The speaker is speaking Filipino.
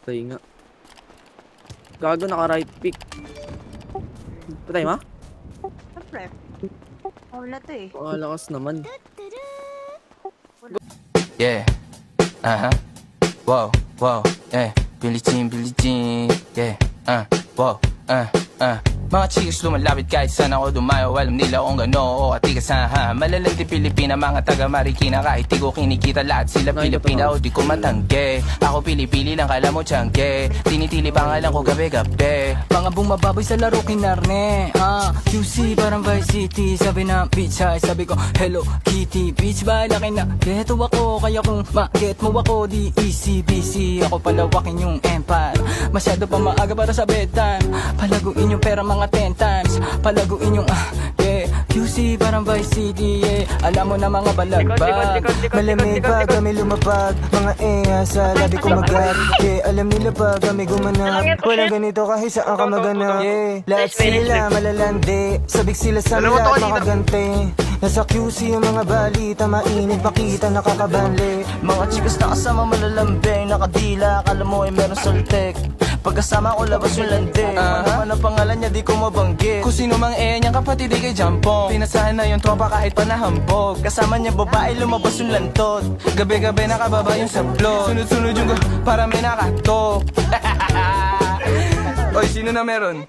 Patay nga. Gago, naka-right pick. Patay ma? Siyempre. Wala to eh. Pakalakas naman. Yeah. Wow, wow, Billie Jean, yeah. Wow, Mga chicks lumalapit kahit saan ako dumayo. Alam nila kung gano o katigasahan. Malalandi Pilipina, mga taga Marikina. Kahit di ko kinikita, lahat sila Pilipina o di ko matangge. Ako pili-pili lang, kala mo tiyangge. Tinitili pangalan ko gabi-gabi. Mga bumababoy sa laro kinarne. QC parang Vice City. Sabi na bitch ay sabi ko Hello Kitty. Bitch ba laki na geto ako. Kaya kung ma-get mo ako di easy busy. Ako palawakin yung empire. Masyado pa maaga para sa bedtime. Palaguin yung pera mga 10 times. Palaguin yung yeah. QC parang Vice City, yeah. Alam mo na mga balagbag. Malamig pa kami lumapag. Mga sa labi ko magat. Yeah, alam nila pa kami gumanap. Walang ganito kahit saan ka maganap. Yeah, lahat sila malalandi. Sabik sila sa lahat makagante. Nasa QC yung mga balita. Mainit makita nakakabanli. Mga chicks na kasama malalambing. Nakadila, akala mo ay meron saltek. Pagkasama ko labas yung landi. Naman ang pangalan niya di ko mabanggit. Kung sino mang niyang kapatid di kay Jampong. Pinasahan na yung tropa kahit pa nahambog. Kasama niya babae lumabas yung lantot. Gabi-gabi nakababa yung sablot. Sunod-sunod yung para may nakatok. Oy, sino na meron?